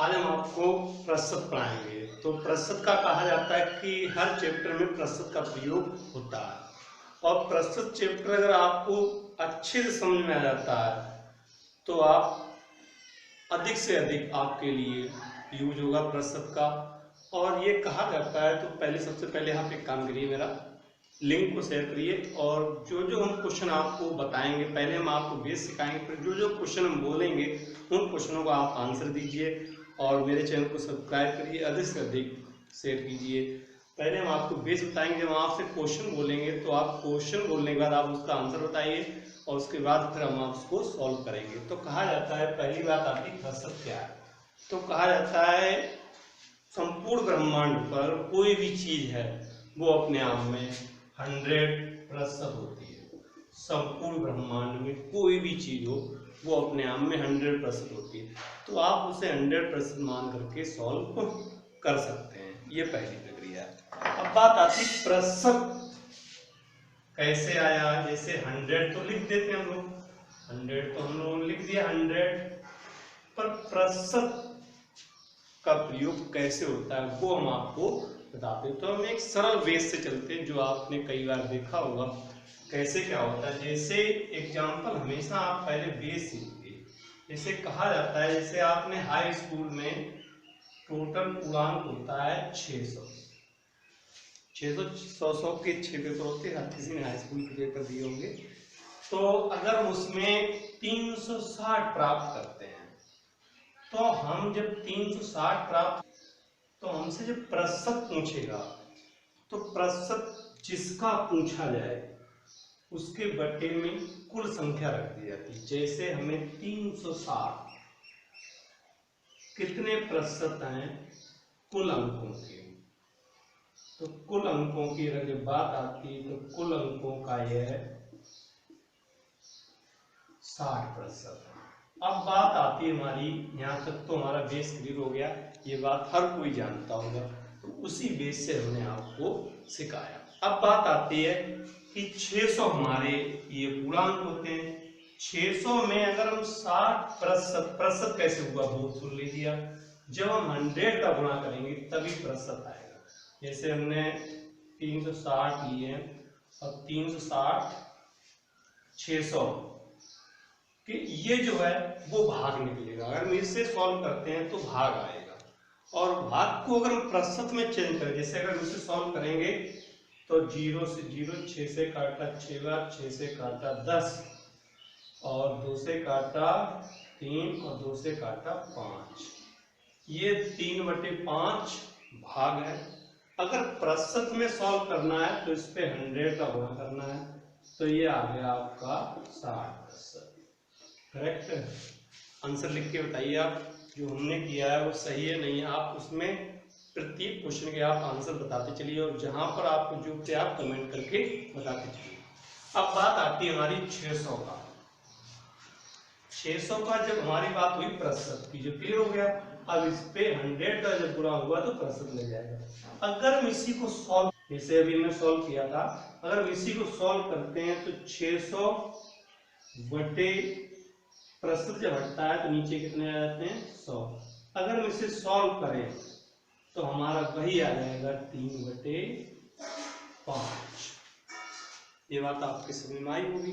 आज हम आपको प्रतिशत पढ़ाएंगे। तो प्रतिशत का कहा जाता है कि हर चैप्टर में प्रतिशत का प्रयोग होता है और प्रतिशत चैप्टर अगर आपको अच्छे से समझ में आ जाता है तो आप अधिक से अधिक आपके लिए यूज होगा प्रतिशत का। और ये कहा जाता है तो पहले सबसे पहले आप एक काम करिए, मेरा लिंक को शेयर करिए और जो जो हम क्वेश्चन आपको बताएंगे, पहले हम आपको बेस सिखाएंगे, फिर जो जो क्वेश्चन हम बोलेंगे उन क्वेश्चनों का आप आंसर दीजिए और मेरे चैनल को सब्सक्राइब करिए, अधिक से अधिक शेयर कीजिए। पहले हम आपको बेस बताएंगे, जब हम आपसे क्वेश्चन बोलेंगे तो आप क्वेश्चन बोलने के बाद आप उसका आंसर बताइए और उसके बाद फिर हम उसको सॉल्व करेंगे। तो कहा जाता है, पहली बात आती है प्रतिशत क्या है। तो कहा जाता है संपूर्ण ब्रह्मांड पर कोई भी चीज है वो अपने आप में 100% होती है। संपूर्ण ब्रह्मांड में कोई भी चीज हो वो अपने आप में 100% होती है। तो आप उसे 100% मान करके सॉल्व कर सकते हैं। ये पहली प्रक्रिया है। अब बात आती है प्रतिशत कैसे आया। जैसे 100 तो लिख देते हैं हम लोग, 100 तो हम लोगों ने लिख दिया 100, पर प्रतिशत का प्रयोग कैसे होता है वो हम आपको बताते हैं। तो हम एक सरल बेस से चलते हैं जो आपने कई बार देखा होगा कैसे क्या होता है। जैसे एग्जाम्पल हमेशा आप पहले बेस सीखिए। जैसे कहा जाता है, जैसे आपने हाई स्कूल में टोटल पूर्णांक होता है 600, 100 के 6 पेपर होते हैं, किसी ने हाई स्कूल के पेपर दिए होंगे। तो अगर हम उसमें 360 प्राप्त करते हैं तो हम जब 360 प्राप्त तो हमसे जब प्रतिशत पूछेगा तो प्रतिशत जिसका पूछा जाए उसके बटे में कुल संख्या रख दी जाती है। जैसे हमें 360 कितने प्रतिशत हैं कुल अंकों के, तो कुल अंकों की अगर जब बात आती है तो कुल अंकों का यह 60% है। अब बात आती है हमारी, यहाँ तक तो हमारा बेस क्लियर हो गया, ये बात हर कोई जानता होगा, तो उसी बेस से हमने आपको सिखाया। अब बात आती है कि 600 हमारे ये पूर्णांक होते हैं। 600 में अगर हम 60% प्रतिशत कैसे हुआ बहुत सुन लीजिए, जब हम 100 का गुणा करेंगे तभी प्रतिशत आएगा। जैसे हमने 360 लिए और 360 600 कि ये जो है वो भाग निकलेगा। अगर हम इससे सॉल्व करते हैं तो भाग आएगा और भाग को अगर हम प्रतिशत में चेंज करें, जैसे अगर हम इसे सॉल्व करेंगे तो 0 से 0, 6 से काटा 6 बार, 6 से काटा 10 और 2 से काटा 3 और 2 से काटा 5, ये 3/5 भाग है। अगर प्रतिशत में सॉल्व करना है तो इस पे 100 का गुणा करना है, तो ये आ गया आपका 60%। करेक्ट आंसर लिख के बताइए आप, जो हमने किया है वो सही है नहीं है। आप उसमें प्रत्येक क्वेश्चन के आप आंसर बताते चलिए और जहां पर आपको जो थे आप कमेंट करके बताते चलिए। अब बात आती है हमारी 600 का। 600 का जब हमारी बात हुई प्रतिशत की, जो क्लियर हो गया। अब इस पे 100 का जब गुणा हुआ तो प्रतिशत लग जाएगा। अगर हम इसी को सॉल्व, जैसे अभी हमने सॉल्व किया था, अगर हम इसी को सॉल्व करते हैं तो 600 बटे प्रतिशत जब हटता है तो नीचे कितने आ जाते हैं 100। अगर हम इसे सॉल्व करें तो हमारा वही आ जाएगा 3/5। ये बात आपके समझ में आई होगी।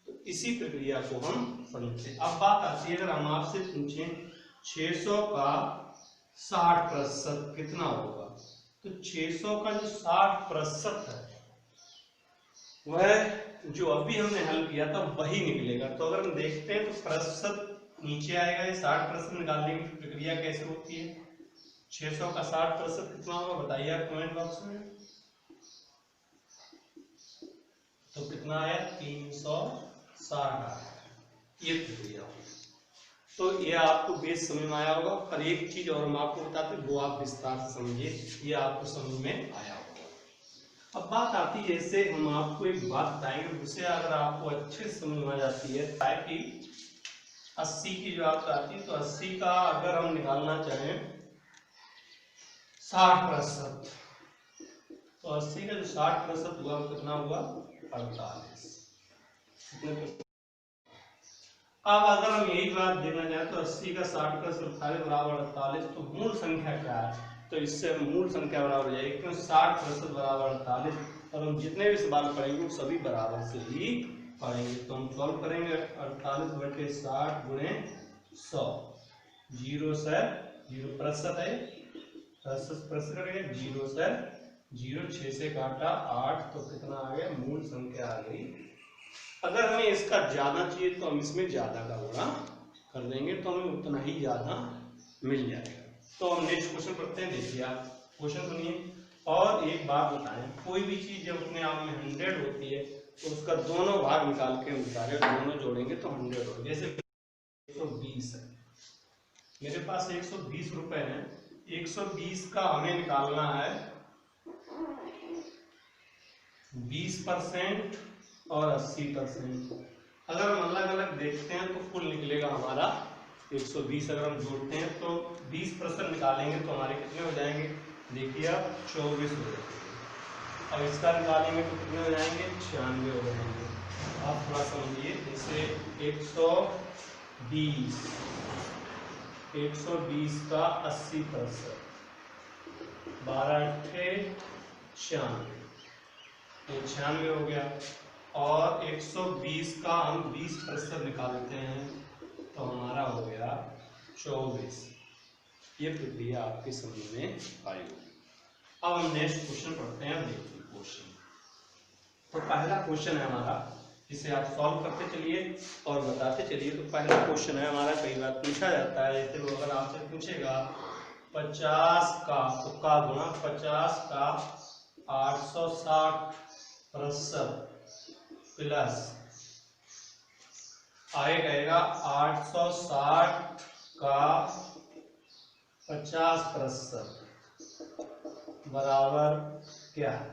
तो इसी प्रक्रिया को हम समझते हैं। अब बात आती है, अगर हम आपसे पूछें 600 का 60% कितना होगा, तो 600 का जो 60% है वह जो अभी हमने हल किया था वही निकलेगा। तो अगर हम देखते हैं तो प्रतिशत नीचे आएगा, ये 60% निकालने की प्रक्रिया कैसे होती है। 600 का 60% कितना होगा बताइए आप कमेंट बॉक्स में। तो कितना आया 360 आया, ये प्रक्रिया होगी। तो ये आपको बेस समझ में आया होगा। पर एक चीज और हम आपको बताते हैं वो आप विस्तार से समझिए, ये आपको समझ में आया होगा। अब बात आती है, जैसे हम आपको एक बात बताएंगे उसे अगर आपको अच्छे से समझ में आ जाती है, ताकि 80 की जो आपको आती है, तो 80 का अगर हम निकालना चाहें 60%, तो 80 का जो 60% हुआ वो कितना हुआ 48। अब अगर हम यही बात देखना चाहें तो 80 का 60 का 48 बराबर 48, तो मूल संख्या क्या है? तो इससे मूल संख्या बराबर हो जाएगी, क्योंकि 60% बराबर 48, और हम जितने भी सवाल पढ़ेंगे वो सभी बराबर से ही पढ़ेंगे। तो हम सॉल्व करेंगे 48/60 गुणे 100, 0 से 0 प्रतिशत है, प्रतिशत करेंगे 0 से 0, 6 से काटा 8, तो कितना आ गया? मूल संख्या आ गई। अगर हमें इसका ज्यादा चाहिए तो हम इसमें ज्यादा का गुणा कर देंगे, तो हमें उतना ही ज्यादा मिल जाएगा। तो हम नेक्स्ट क्वेश्चन पढ़ते हैं। देखिए आप क्वेश्चन सुनिए, और एक बात बताएं, कोई भी चीज जब अपने आप में 100 होती है तो उसका दोनों भाग निकाल के निकाले, दोनों जोड़ेंगे तो 100 हो। जैसे 120 है, मेरे पास 120 रुपए है, 120 का हमें निकालना है 20% और 80%। अगर हम अलग अलग देखते हैं तो कुल निकलेगा हमारा 120। अगर हम जोड़ते हैं तो 20% निकालेंगे तो हमारे कितने हो जाएंगे? देखिए आप 24 हो जाएंगे। अब इसका निकालेंगे तो कितने हो जाएंगे? 96 हो जाएंगे। आप थोड़ा समझिए, जैसे 120 का 80%, 12 × 96, 96 हो गया। और 120 का हम 20% निकालते हैं तो हमारा हो गया 24। ये प्रक्रिया आपके समझ में आई होगी। अब हम नेक्स्ट क्वेश्चन पढ़ते हैं। देखिए क्वेश्चन, तो पहला क्वेश्चन है हमारा, इसे आप सॉल्व करते चलिए और बताते चलिए। तो पहला क्वेश्चन है हमारा, कई बार पूछा जाता है, जैसे वो अगर आपसे पूछेगा 50 का, तो का गुणा 50 का 860% प्लस आगे कहेगा 860 का 50% बराबर क्या है?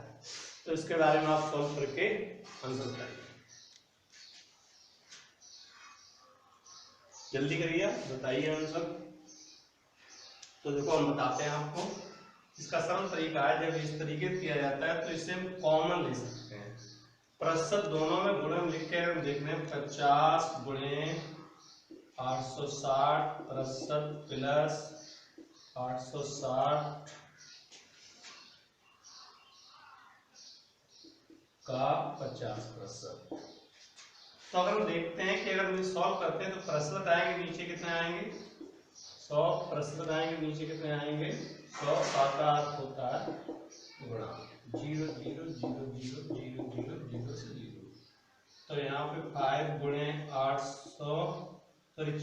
तो इसके बारे में आप सॉल्व करके आंसर करिए, जल्दी करिए, बताइए आंसर। तो देखो हम बताते हैं आपको, इसका सरल तरीका है, जब इस तरीके से किया जाता है तो इसे हम कॉमन ले सकते हैं। प्रतिशत दोनों में गुणन लिख के हम देख रहे हैं, 50 गुणे 860% प्लस 860 का 50%। तो अगर हम देखते हैं कि अगर हम सॉल्व करते हैं तो प्रतिशत आएंगे, नीचे कितने आएंगे? 100% आएंगे, नीचे कितने आएंगे? 100 का अर्थ होता है गुणा 0 0 0 0 0 0 0 से 0। तो यहाँ पे 5 गुणे 800, सॉरी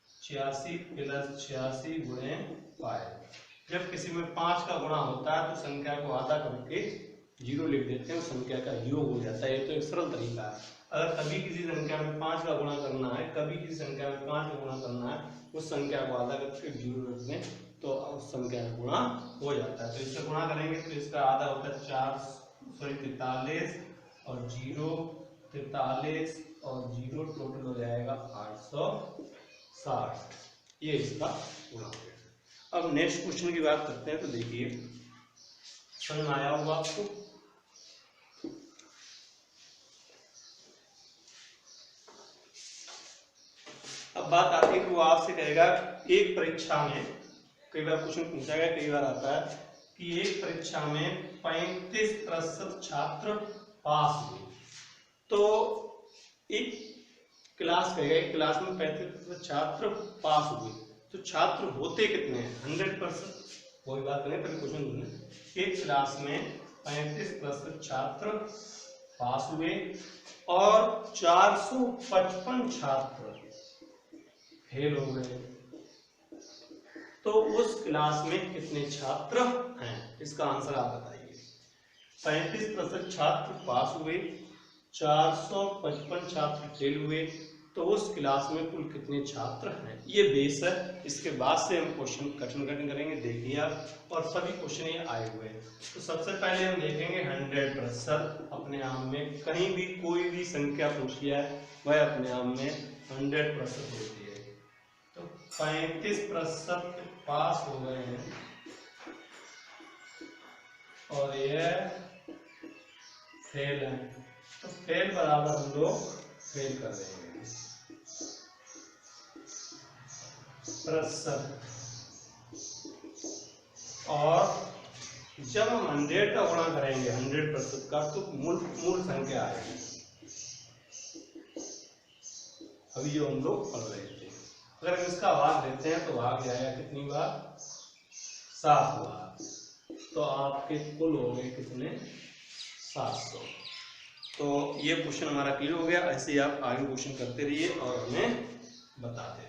86 प्लस 86 गुणे 5। जब किसी में 5 का गुणा होता है तो संख्या को आधा करके 0 लिख देते हैं, संख्या का योग हो जाता है। ये तो एक सरल तरीका है। अगर कभी किसी संख्या में 5 का गुणा करना है, कभी किसी संख्या में 5 का गुणा करना है, उस संख्या को आधा करके 0 रख दें तो उस संख्या का गुणा हो जाता है। तो इससे गुणा करेंगे तो इसका आधा होता है 43 और 0 43 और 0 टोटल हो जाएगा 860। ये इसका गुणा हो गया। अब नेक्स्ट क्वेश्चन की बात करते हैं। तो देखिए समझ में आया होगा आपको। अब बात आती है कि वो आपसे कहेगा एक परीक्षा में, कई बार क्वेश्चन पूछा गया, कई बार आता है कि एक परीक्षा में 35% छात्र पास हुए। तो एक क्लास कहेगा, एक क्लास में 35% छात्र पास हुए, तो छात्र होते कितने हैं? 100%। कोई बात नहीं, पहले क्वेश्चन सुनिए। एक क्लास में 35% छात्र पास हुए और 455 छात्र फेल हो गए, तो उस क्लास में कितने छात्र हैं? इसका आंसर आप बताइए। 35% छात्र पास हुए, 455 छात्र फेल हुए, तो उस क्लास में कुल कितने छात्र हैं? ये बेस है, इसके बाद से हम क्वेश्चन कठिन करेंगे। देखिए आप, और सभी क्वेश्चन ये आए हुए हैं। तो सबसे पहले हम देखेंगे 100%। अपने आप में कहीं भी कोई भी संख्या पूछी है वह अपने आप में 100% होती है। तो 35% पास हो गए हैं और यह फेल है, तो फेल बराबर हम लोग फेल कर देंगे। प्रतिशत, और जब हम 100 का गुणा करेंगे 100% का तो मूल संख्या आएगी। अभी जो हम लोग पढ़ रहे थे, अगर हम इसका भाग लेते हैं तो भाग जाएगा कितनी बार, 7 बार, तो आपके कुल हो गए कितने, 700। तो ये क्वेश्चन हमारा क्लियर हो गया। ऐसे ही आप आगे क्वेश्चन करते रहिए और हमें बताते रहिए।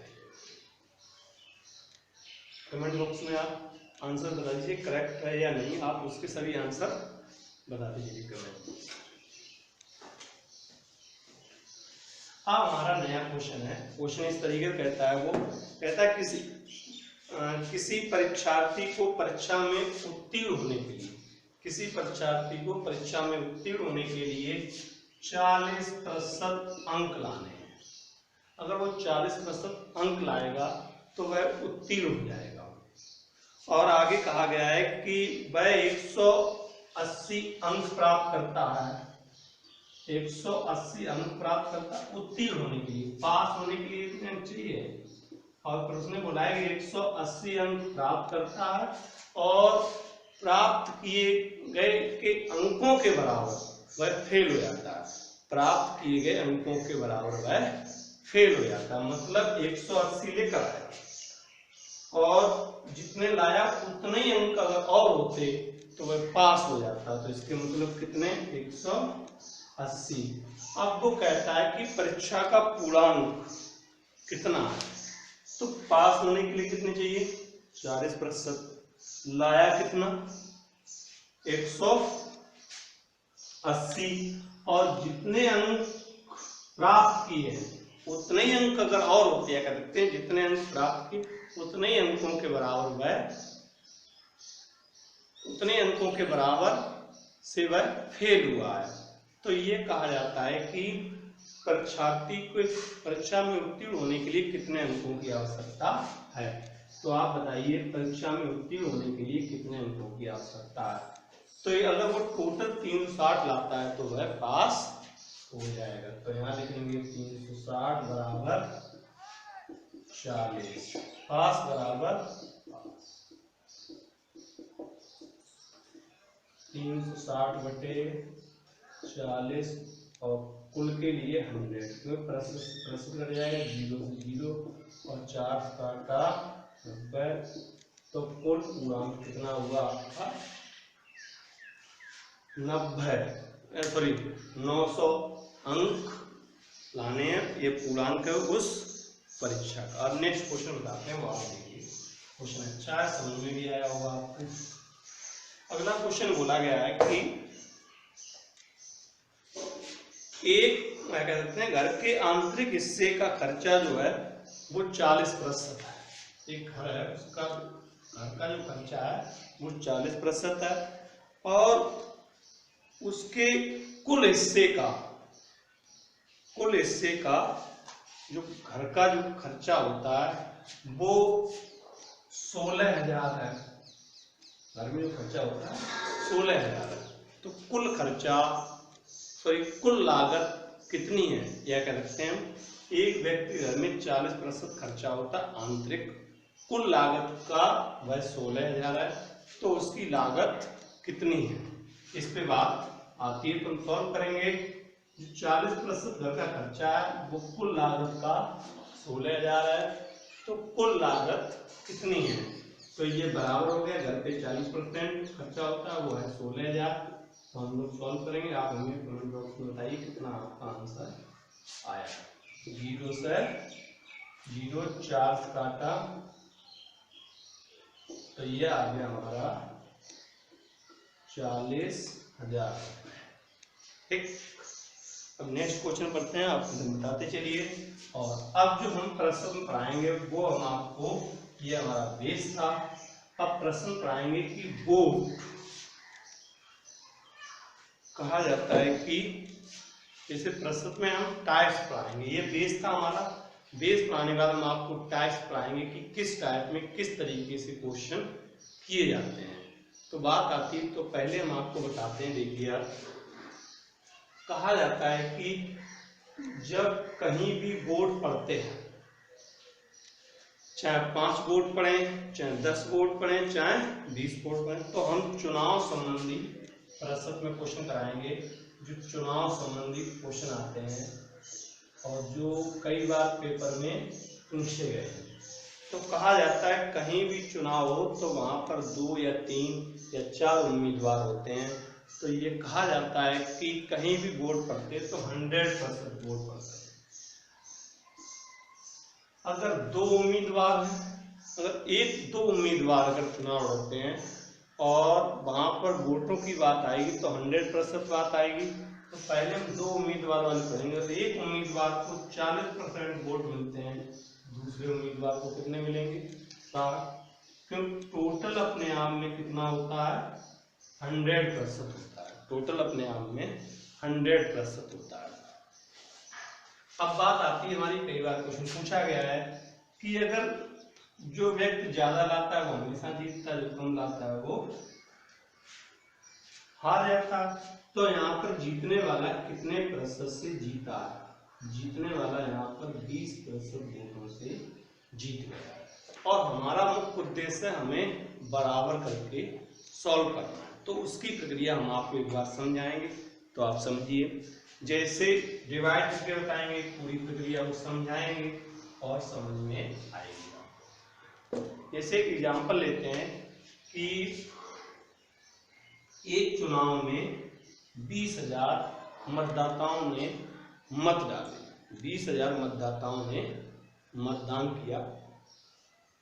कमेंट बॉक्स में आप आंसर बता दीजिए करेक्ट है या नहीं, आप उसके सभी आंसर बता दीजिए कमेंट। अब हमारा नया क्वेश्चन है। क्वेश्चन इस तरीके से कहता है, वो कहता है किसी परीक्षार्थी को परीक्षा में उत्तीर्ण होने के लिए, किसी परीक्षार्थी को परीक्षा में उत्तीर्ण होने के लिए 40% अंक लाने हैं। अगर वो 40% अंक लाएगा तो वह उत्तीर्ण हो जाएगा। और आगे कहा गया है कि वह 180 अंक प्राप्त करता है, 180 अंक प्राप्त करता है उत्तीर्ण होने के लिए। पास होने के लिए कितने अंक चाहिए, और प्रश्न में बोला है कि 180 अंक प्राप्त करता है और प्राप्त किए गए के अंकों के बराबर वह फेल हो जाता है। प्राप्त किए गए अंकों के बराबर वह फेल हो जाता है, मतलब 180 लेकर आया और जितने लाया उतने ही अंक अगर और होते तो वह पास हो जाता। तो इसके मतलब कितने, 180। अब वो कहता है कि परीक्षा का पूर्णांक कितना है, तो पास होने के लिए कितने चाहिए, 40%। लाया कितना, 180, और जितने अंक प्राप्त किए उतने ही अंक अगर और होते हैं, कहते हैं जितने अंक प्राप्त किए उतने ही अंकों के बराबर वह, उतने अंकों के बराबर से वह फेल हुआ है। तो ये कहा जाता है कि परीक्षार्थी को परीक्षा में उत्तीर्ण होने के लिए कितने अंकों की आवश्यकता है। तो आप बताइए परीक्षा में उत्तीर्ण होने के लिए कितने अंकों की आवश्यकता है। तो ये अगर वो टोटल 360 लाता है तो वह पास हो जाएगा। तो यहाँ लिखेंगे 360 बराबर 40, पास बराबर 360 बटे 40, और कुल के लिए 100, क्योंकि प्रश्न कट जाएगा 0 से 0 और 4 काटा 90, तो कुल पूर्णांक कितना हुआ आपका, 900 अंक लाने हैं। ये पूर्णांक है उस परीक्षा का। अब नेक्स्ट क्वेश्चन बताते हैं, वो आप देखिए। क्वेश्चन अच्छा है, समझ में भी आया होगा आपको। अगला क्वेश्चन बोला गया है कि एक क्या कहते हैं, घर के आंतरिक हिस्से का खर्चा जो है वो 40% है। एक घर है, उसका घर का जो खर्चा है वो 40% है, और उसके कुल हिस्से का जो घर का जो खर्चा होता है वो 16,000 है। घर में जो खर्चा होता है 16,000 है। तो कुल खर्चा, कुल लागत कितनी है, यह कह सकते हैं हम। एक व्यक्ति घर में 40% खर्चा होता है आंतरिक, कुल लागत का वह 16,000 है, तो उसकी लागत कितनी है, इस पे बात आती है। तो हम सॉल्व करेंगे। जो 40% घर का खर्चा है वो कुल लागत का 16,000 है, तो कुल लागत कितनी है, तो ये बराबर हो गया, घर पे 40% खर्चा होता है वो है 16,000। तो हम लोग सॉल्व करेंगे। आप हमें कमेंट बॉक्स में बताइए कितना आपका आंसर आया। 0 से 0 4 काटा, तो ये आ गया हमारा 40,000। ठीक, अब नेक्स्ट क्वेश्चन पढ़ते हैं, आप बताते चलिए। और अब जो हम प्रश्न पढ़ाएंगे वो हम आपको, ये हमारा बेस था। अब प्रश्न पढ़ाएंगे कि बोट कहा जाता है कि, जैसे प्रश्न में हम टाइप्स पढ़ाएंगे, ये बेस था हमारा। बेस पढ़ाने के बाद हम आपको टाइप्स पढ़ाएंगे कि किस टाइप में किस तरीके से क्वेश्चन किए जाते हैं। तो बात आती है, तो पहले हम आपको बताते हैं। देखिए आप, कहा जाता है कि जब कहीं भी बोर्ड पढ़ते हैं, चाहे 5 वोट पड़े, चाहे 10 वोट पड़े, चाहे 20 वोट पड़े। तो हम चुनाव संबंधी प्रतिशत में क्वेश्चन कराएंगे, जो चुनाव संबंधी क्वेश्चन आते हैं और जो कई बार पेपर में पूछे गए हैं। तो कहा जाता है कहीं भी चुनाव हो तो वहां पर 2 या 3 या 4 उम्मीदवार होते हैं। तो ये कहा जाता है कि कहीं भी वोट पड़ते तो 100% वोट पड़ते हैं। अगर 2 उम्मीदवार हैं, अगर 1-2 उम्मीदवार अगर चुनाव लड़ते हैं और वहां पर वोटों की बात आएगी तो 100% बात आएगी। तो पहले हम 2 उम्मीदवार वाले पढ़ेंगे। तो एक उम्मीदवार को 40% वोट मिलते हैं, दूसरे उम्मीदवार को कितने मिलेंगे? 60। क्योंकि टोटल अपने आप में कितना होता है? 100% होता है। टोटल अपने आप में 100% होता है। अब बात आती है हमारी, कई बार क्वेश्चन पूछा गया है कि अगर जो व्यक्ति ज्यादा लाता है वो हमेशा जीतता है, जो कम लाता है वो हार जाता है। तो यहाँ पर जीतने वाला कितने प्रतिशत से जीता है? जीतने वाला यहाँ पर 20% वोटों से जीत गया है। और हमारा मुख्य उद्देश्य है हमें बराबर करके सॉल्व करना है। तो उसकी प्रक्रिया हम आपको एक बार समझाएंगे, तो आप समझिए। जैसे डिवाइड करके बताएंगे, पूरी प्रक्रिया को समझाएंगे और समझ में आएगी आपको। जैसे एक एग्जाम्पल लेते हैं कि एक चुनाव में 20,000 मतदाताओं ने मत डाले, 20,000 मतदाताओं ने मतदान किया।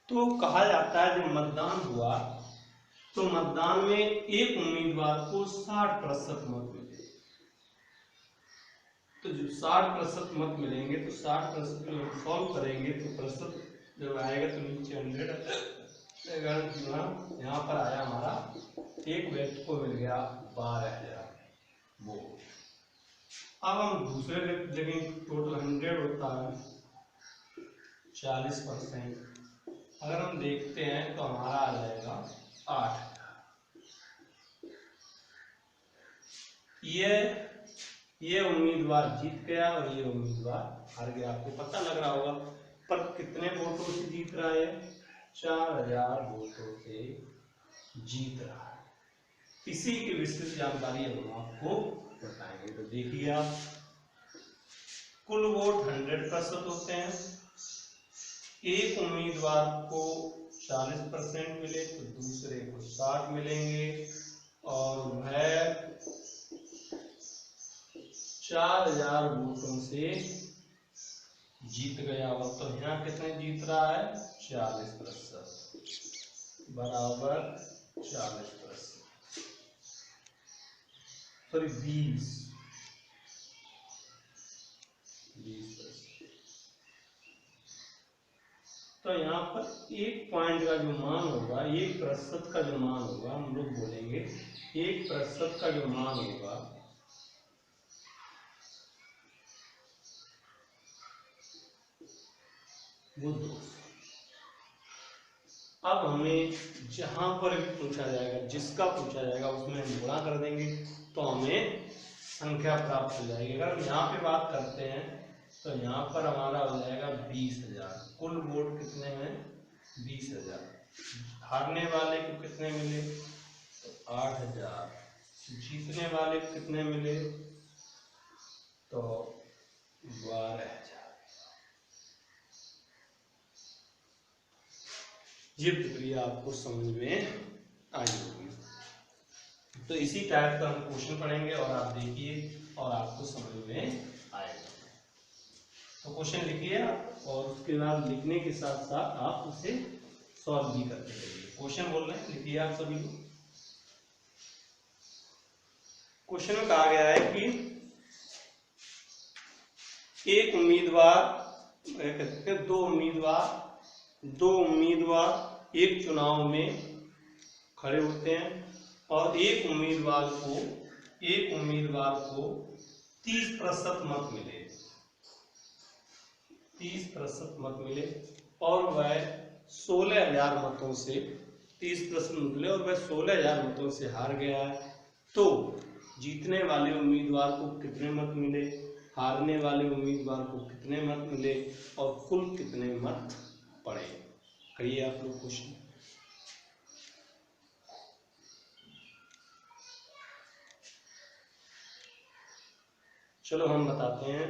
तो कहा जाता है जब मतदान हुआ तो मतदान में एक उम्मीदवार को 60% मत मिले। तो जब 60% मत मिलेंगे तो 60% को जब सॉल्व करेंगे तो प्रतिशत जब आएगा तो नीचे 100 यहाँ पर आया हमारा, एक व्यक्ति को मिल गया 12,000 वोट। अब हम दूसरे व्यक्ति देखेंगे, टोटल 100 होता है 40%। अगर हम देखते हैं तो हमारा आ जाएगा 8,000। ये उम्मीदवार जीत गया और ये उम्मीदवार हार गया। आपको पता लग रहा होगा, पर कितने वोटों से जीत रहा है? 4,000 वोटों से जीत रहा है। इसी की विस्तृत जानकारी हम आपको बताएंगे। तो देखिए आप, कुल वोट 100% होते हैं। एक उम्मीदवार को 40% मिले तो दूसरे को 60 मिलेंगे और वह 4,000 वोटों से जीत गया। और तो यहाँ कितने जीत रहा है? 40% बराबर 40%, सॉरी 20%। तो यहाँ पर एक पॉइंट का जो मान होगा, 1% का जो मान होगा, हम लोग बोलेंगे 1% का जो मान होगा वो 200। अब हमें जहां पर भी पूछा जाएगा, जिसका पूछा जाएगा उसमें हम गुणा कर देंगे तो हमें संख्या प्राप्त हो जाएगी। अगर हम यहाँ पे बात करते हैं तो यहाँ पर हमारा हो जाएगा 20,000। कुल वोट कितने हैं? 20,000। हारने वाले को कितने मिले? तो 8,000। जीतने वाले को कितने मिले? तो 12,000। ये प्रक्रिया आपको समझ में आई होगी। तो इसी टाइप का हम क्वेश्चन पढ़ेंगे और आप देखिए और आपको समझ में आएगा। तो क्वेश्चन लिखिए आप और उसके बाद लिखने के साथ साथ आप उसे सॉल्व भी करते रहिए। क्वेश्चन बोल रहे हैं, लिखिए आप सभी को। क्वेश्चन में कहा गया है कि एक उम्मीदवार, दो उम्मीदवार एक चुनाव में खड़े होते हैं और एक उम्मीदवार को 30% मत मिले, 30% मत मिले और वह 16,000 मतों से, 30% मिले और वह 16,000 मतों से हार गया है। तो जीतने वाले उम्मीदवार को कितने मत मिले, हारने वाले उम्मीदवार को कितने मत मिले और कुल कितने मत पड़े? चलो हम बताते हैं।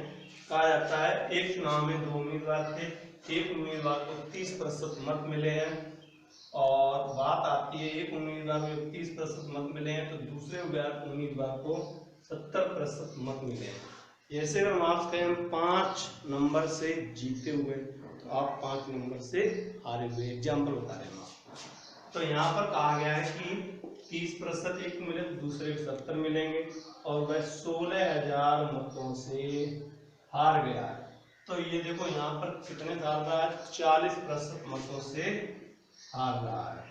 कहा जाता है एक चुनाव में 2 उम्मीदवार थे, एक उम्मीदवार को 30% मत मिले हैं, और बात आती है एक उम्मीदवार को 30% मत मिले हैं तो दूसरे उम्मीदवार को 70% मत मिले हैं। ऐसे अगर मार्क्स कहें हम 5 नंबर से जीते हुए तो आप 5 नंबर से हारे हुए, एग्जाम्पल बता रहे हैं आप। तो यहाँ पर कहा गया है कि 30% एक मिले तो दूसरे को 70 मिलेंगे, और वह 16,000 मतों से हार गया है। तो ये देखो यहाँ पर कितने हार रहा है, 40% मतों से हार रहा है,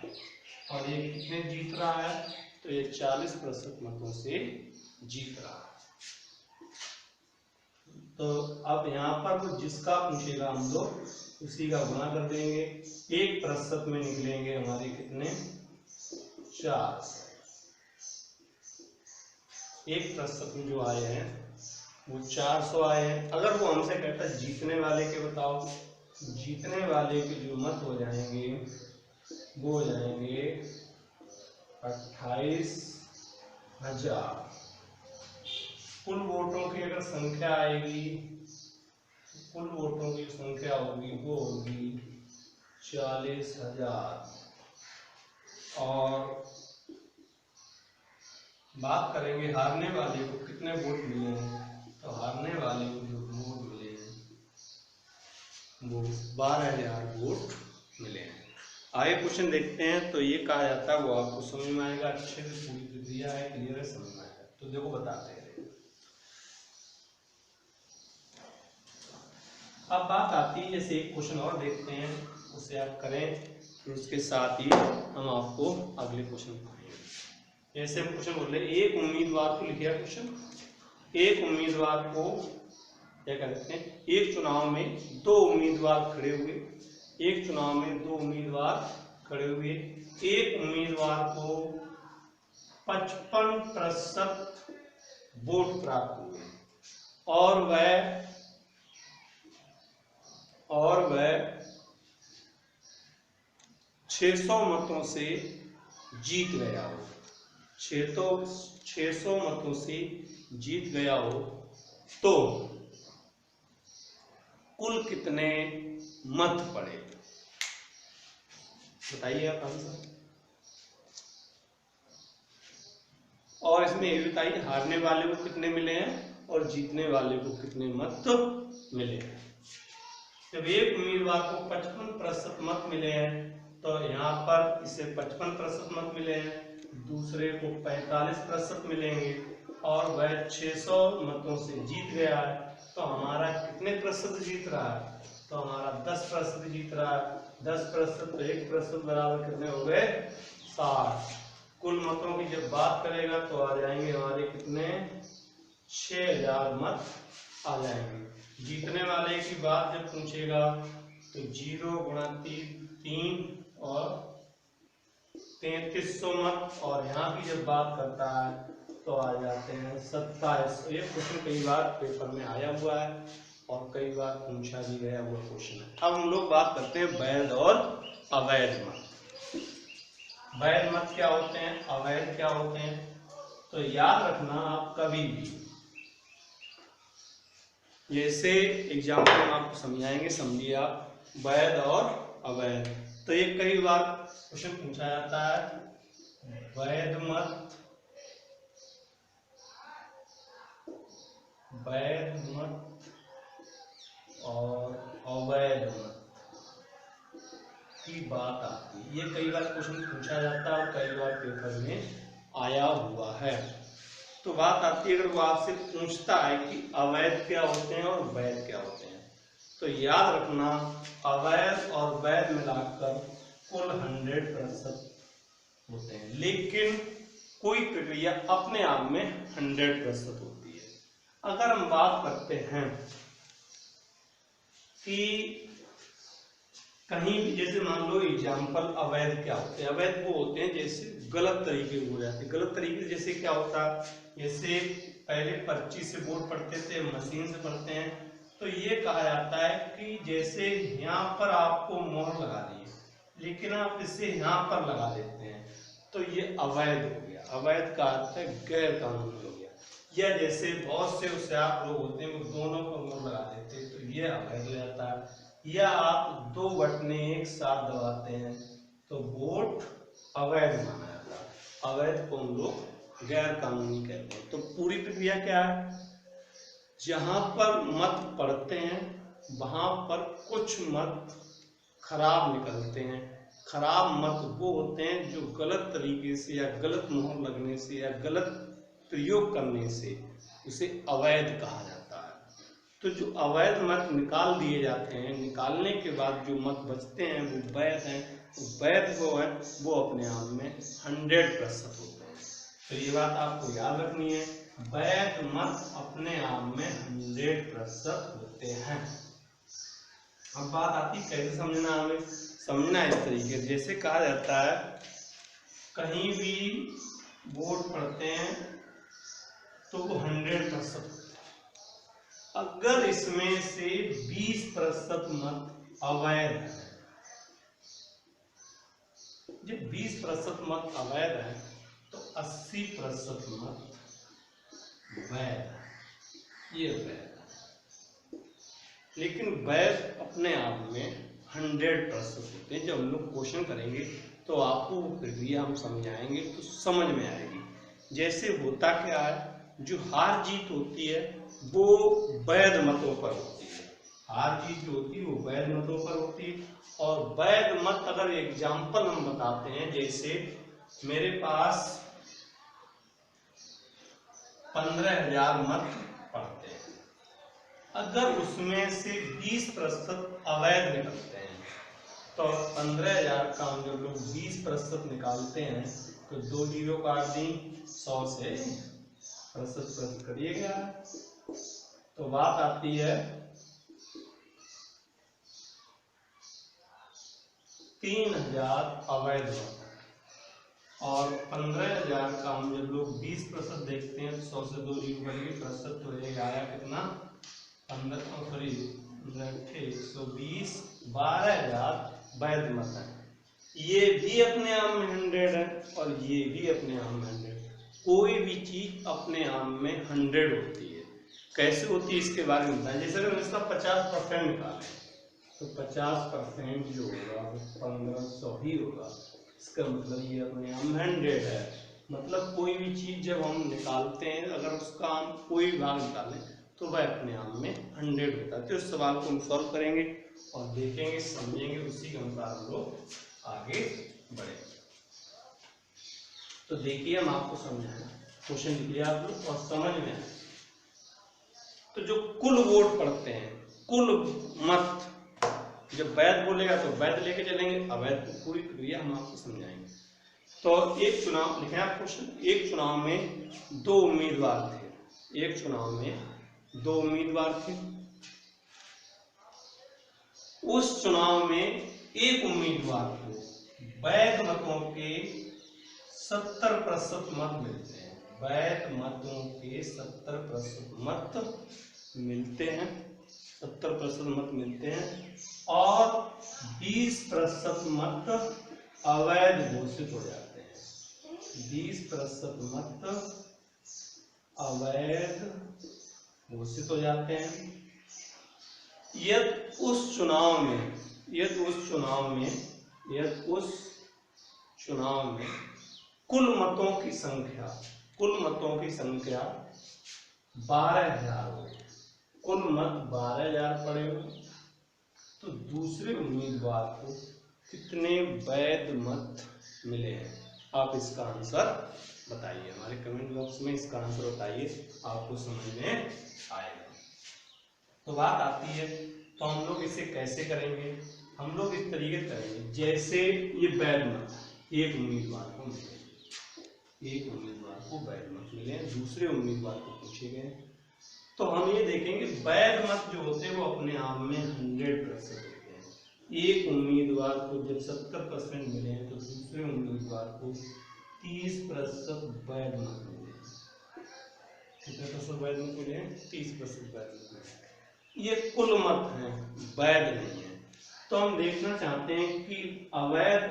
और ये कितने जीत रहा है, तो ये 40% मतों से जीत रहा है। तो अब यहाँ पर वो जिसका पूछेगा हम लोग उसी का गुणा कर देंगे। 1% में निकलेंगे हमारे कितने, 400। 1% में जो आए हैं वो 400 आए हैं। अगर वो हमसे कहता है जीतने वाले के बताओ, जीतने वाले के जो मत हो जाएंगे वो हो जाएंगे 28,000। कुल वोटों की अगर संख्या आएगी, कुल वोटों की संख्या होगी वो होगी 40,000। और बात करेंगे हारने वाले को कितने वोट मिले हैं, तो हारने वाले को जो वोट मिले हैं वो 12,000 वोट मिले हैं। आगे क्वेश्चन देखते हैं। तो ये कहा जाता है वो आपको समझ में आएगा, अच्छे से पूरी प्रक्रिया है, क्लियर है, समझ में आएगा। तो देखो बताते हैं। अब बात आती है, जैसे एक क्वेश्चन और देखते हैं, उसे आप करें, फिर उसके साथ ही हम आपको अगले क्वेश्चन पढ़ाएंगे। जैसे हम क्वेश्चन बोल रहे हैं, एक उम्मीदवार को लिखिए क्वेश्चन। एक उम्मीदवार को क्या कहते हैं, एक चुनाव में 2 उम्मीदवार खड़े हुए, एक चुनाव में 2 उम्मीदवार खड़े हुए, एक उम्मीदवार को 55% वोट प्राप्त हुए और वह 600 मतों से जीत गया हो। 600 मतों से जीत गया हो तो कुल कितने मत पड़े, बताइए आप आंसर। और इसमें ये बताइए हारने वाले को कितने मिले हैं और जीतने वाले को कितने मत मिले हैं। जब एक उम्मीदवार को 55% मत मिले हैं तो यहाँ पर इसे 55% मत मिले हैं, दूसरे को 45% मिलेंगे, और वह 600 मतों से जीत गया है तो हमारा कितने प्रतिशत जीत रहा है, तो हमारा 10% जीत रहा है। 10% तो 1% बराबर कितने हो गए, 60। कुल मतों की जब बात करेगा तो आ जाएंगे हमारे कितने, 6,000 मत आ जाएंगे। जीतने वाले की बात जब पूछेगा तो 0 गुणा 3 और 3300 मत, और यहाँ की जब बात करता है तो आ जाते हैं 27। ये क्वेश्चन कई बार पेपर में आया हुआ है और कई बार पूछा भी गया हुआ क्वेश्चन है। अब हम लोग बात करते हैं वैध और अवैध मत। वैध मत क्या होते हैं, अवैध क्या होते हैं, तो याद रखना आप कभी भी, जैसे एग्जाम्पल हम आपको समझाएंगे, समझिए आप, वैध और अवैध। तो ये कई बार क्वेश्चन पूछा जाता है, वैध मत और अवैध मत की बात आती है। ये कई बार क्वेश्चन पूछा जाता है और कई बार पेपर में आया हुआ है। तो बात आती है, अगर वो आपसे पूछता है कि अवैध क्या होते हैं और वैध क्या होते हैं, तो याद रखना अवैध और वैध मिलाकर कुल 100% होते हैं, लेकिन कोई प्रक्रिया अपने आप में 100% होती है। अगर हम बात करते हैं कि कहीं भी, जैसे मान लो एग्जाम्पल, अवैध क्या होते हैं, अवैध वो होते हैं जैसे गलत तरीके हो जाते हैं। गलत तरीके से जैसे क्या होता है, जैसे पहले पर्ची से वोट पढ़ते थे, मशीन से पढ़ते हैं, तो ये कहा जाता है कि जैसे यहाँ पर आपको मोहर लगा दी है लेकिन आप इसे यहाँ पर लगा देते हैं, तो ये अवैध हो गया। अवैध का अर्थ है गैर कानूनी हो गया। या जैसे बहुत से होशियार लोग होते हैं वो दोनों को अंगूर लगा देते हैं, तो ये अवैध हो जाता है। या आप दो बटने एक साथ दबाते हैं तो वोट अवैध माना जाता है। अवैध को हम लोग गैर कानूनी कहते हैं। तो पूरी प्रक्रिया क्या है, जहां पर मत पड़ते हैं वहां पर कुछ मत खराब निकलते हैं। खराब मत वो होते हैं जो गलत तरीके से या गलत मोहर लगने से या गलत प्रयोग करने से उसे अवैध कहा जाता है। तो जो अवैध मत निकाल दिए जाते हैं, निकालने के बाद जो मत बचते हैं वो वैध हैं। वैध वो है वो अपने आप में 100% होते हैं। तो ये बात आपको याद रखनी है, वैध मत अपने आप में 100% होते हैं। अब बात आती कैसे समझना, हमें समझना इस तरीके से, जैसे कहा जाता है कहीं भी वोट पड़ते हैं तो वो 100% होते हैं। अगर इसमें से 20% मत अवैध है, जब 20% मत अवैध है तो 80% मत वैध है। ये वैध है, लेकिन वैध अपने आप में 100% होते हैं। जब हम लोग क्वेश्चन करेंगे तो आपको वो प्रक्रिया हम समझाएंगे तो समझ में आएगी। जैसे होता क्या है, जो हार जीत होती है वो वैध मतों पर होती है। हार जीत जो होती है वो वैध मतों पर होती है। और वैध मत अगर एग्जाम्पल हम बताते हैं, जैसे मेरे पास 15,000 मत पड़ते हैं, अगर उसमें से 20% अवैध निकलते हैं तो 15,000 का हम जब लोग 20% निकालते हैं तो 2 जीरो काट दी, 100 से प्रतिशत करिएगा तो बात आती है 3,000 अवैध मत। और 15,000 का हम जब लोग 20% देखते हैं तो 100 से 2 जीरो करेंगे, प्रतिशत हो जाएगा आया कितना 120, 12,000 वैध मत है। ये भी अपने आप में 100 है और ये भी अपने आप में 100। कोई भी चीज अपने आप में 100 होती है। कैसे होती है इसके बारे में बताएं। जैसे अगर इसका 50% निकालें तो 50% जो होगा वो 1500 ही होगा। इसका मतलब ये अपने आप में 100 है। मतलब कोई भी चीज जब हम निकालते हैं, अगर उसका हम कोई भाग निकालें तो वह अपने आप में 100 होता है। तो इस सवाल को हम सॉल्व करेंगे और देखेंगे, समझेंगे, उसी के अनुसार हम लोग आगे बढ़ेंगे। तो देखिए हम आपको समझाएं, क्वेश्चन लिखिए आप लोग और समझ में आए। तो जो कुल वोट पड़ते हैं, कुल मत, जब वैध बोलेगा तो वैध लेके चलेंगे, अवैध को पूरी प्रक्रिया हम आपको समझाएंगे। तो एक चुनाव लिखे आप क्वेश्चन, एक चुनाव में 2 उम्मीदवार थे। एक चुनाव में 2 उम्मीदवार थे। उस चुनाव में एक उम्मीदवार को वैध मतों के 70% मत मिलते हैं। वैध मतों के 70% मत मिलते हैं, 70% मत मिलते हैं और 20% मत अवैध घोषित हो जाते हैं। 20% मत अवैध घोषित हो जाते हैं। यदि उस चुनाव में कुल मतों की संख्या 12,000 हो, कुल मत 12,000 पड़े हो, तो दूसरे उम्मीदवार को कितने वैध मत मिले हैं? आप इसका आंसर बताइए, हमारे कमेंट बॉक्स में इसका आंसर बताइए, आपको समझ में आएगा। तो बात आती है, तो हम लोग इसे कैसे करेंगे? हम लोग इस तरीके से करेंगे, जैसे ये वैध मत एक उम्मीदवार को मिले, एक उम्मीदवार को वैध मत मिले, दूसरे उम्मीदवार को पूछे गए, तो हम ये देखेंगे वैध मत जो होते हैं वो अपने आप में 100% होते हैं। एक उम्मीदवार को जब 70% मिले हैं तो दूसरे उम्मीदवार को 30% वैध मत मिले। कितने % वैध मत मिले हैं? 30% वैध मत मिले। ये कुल मत हैं, वैध नहीं है। तो हम देखना चाहते हैं कि अवैध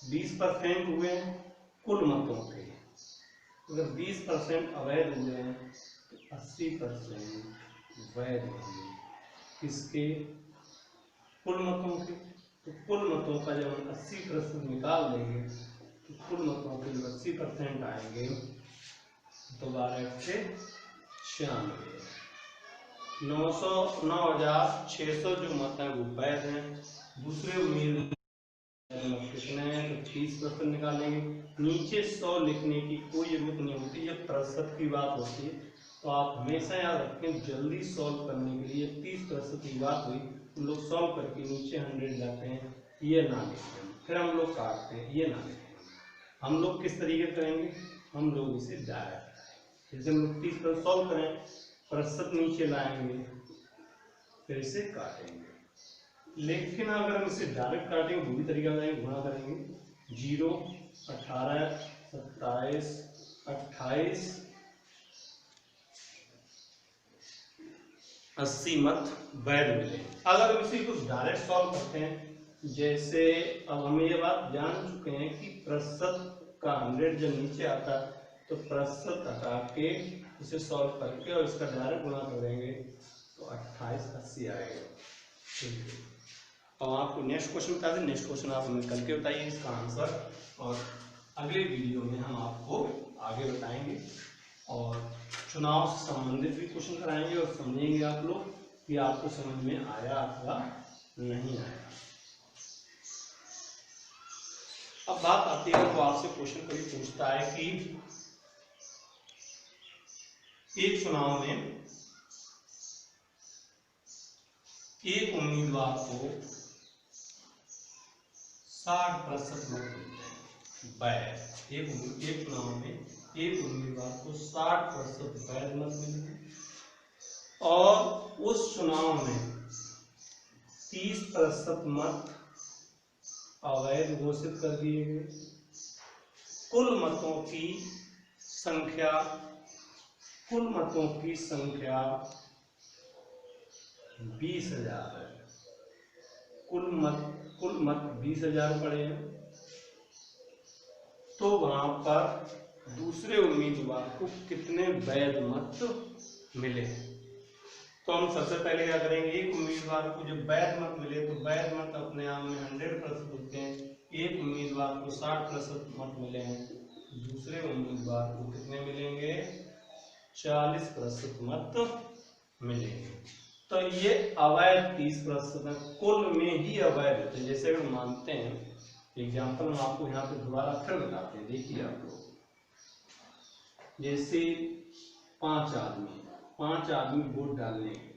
20% हुए हैं कुल मतों के। अगर 20% अवैध हुए हैं 80% वैध होंगे। किसके? कुल मतों के। तो कुल मतों का जब हम 80% निकाल देंगे तो कुल मतों के जो 80% आएंगे तो 12 से 96, 9,0600 जो मत हैं वो वैध हैं। दूसरे उम्मीदवार कितने हैं? तो 30% निकालेंगे। नीचे 100 लिखने की कोई जरूरत नहीं होती, जब प्रतिशत की बात होती है तो आप हमेशा याद रखें जल्दी सॉल्व करने के लिए 30% की बात हुई हम लोग सॉल्व करके नीचे 100 जाते हैं, ये ना लिखें, फिर हम लोग काटते हैं, ये ना लिखें। हम लोग किस तरीके करेंगे? हम लोग इसे डायरेक्ट, जैसे हम लोग 30% सॉल्व करें, प्रतिशत नीचे लाएंगे, फिर इसे काटेंगे। लेकिन अगर हम इसे डायरेक्ट काटेंगे वो भी तरीका बताएंगे, गुणा करेंगे। 0, 18, 27, 28, 80 मत वैध मिले। अगर हम इसी को डायरेक्ट सॉल्व करते हैं, जैसे अब हम ये बात जान चुके हैं कि प्रतिशत का 100 जब नीचे आता है तो प्रतिशत हटा के इसे सॉल्व करके और इसका डायरेक्ट गुणा कर देंगे तो 28 80 आएगा। ठीक है, और आपको नेक्स्ट क्वेश्चन बता दें। नेक्स्ट क्वेश्चन आप हमें करके बताइए इसका आंसर, और अगले वीडियो में हम आपको आगे बताएंगे और चुनाव से संबंधित भी क्वेश्चन कराएंगे और समझेंगे आप लोग कि आपको समझ में आया अथवा नहीं आया। अब बात आती है तो आपसे क्वेश्चन कभी पूछता है कि एक चुनाव में एक उम्मीदवार को 60% मत मिलते हैं वैध। एक चुनाव में एक उम्मीदवार को 60% वैध मत मिलते हैं और उस चुनाव में 30% मत अवैध घोषित कर दिए गए। कुल मतों की संख्या 20,000 है। कुल मत 20,000 पड़े हैं, तो वहां पर दूसरे उम्मीदवार को कितने वैध मत मिले? तो हम सबसे पहले क्या करेंगे, एक उम्मीदवार को जब वैध मत मिले तो वैध मत अपने आप में 100% होते हैं। एक उम्मीदवार को 60% मत मिले हैं, दूसरे उम्मीदवार को कितने मिलेंगे? 40% मत मिलेंगे। तो ये अवैध 30% है, कुल में ही अवैध होते हैं। जैसे अगर मानते हैं, एग्जाम्पल हम आपको यहाँ पे दोबारा फिर बताते हैं, देखिए आप लोग। जैसे 5 आदमी वोट डालने गए,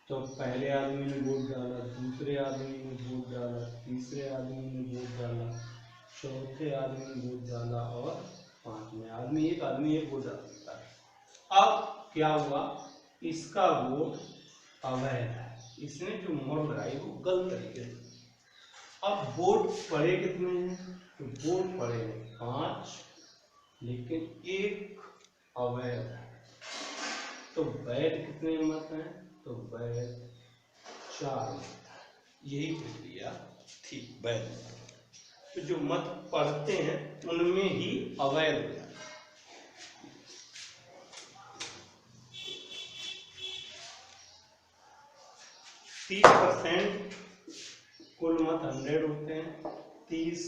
तो पहले आदमी ने वोट डाला, दूसरे आदमी ने वोट डाला, तीसरे आदमी ने वोट डाला, चौथे आदमी ने वोट डाला और 5वें आदमी एक वोट डाल सकता है। अब क्या हुआ, इसका वोट अवैध है, इसने जो मोहर लगाई वो गलत तरीके से। अब वोट पड़े कितने हैं? तो वोट पड़े हैं 5, लेकिन एक अवैध है। तो वैध कितने मत हैं? तो वैध 4 मत है। यही प्रक्रिया थी वैध मत। तो जो मत पढ़ते हैं उनमें ही अवैध हो जाता है। 30% कुल मत 100 होते हैं, 30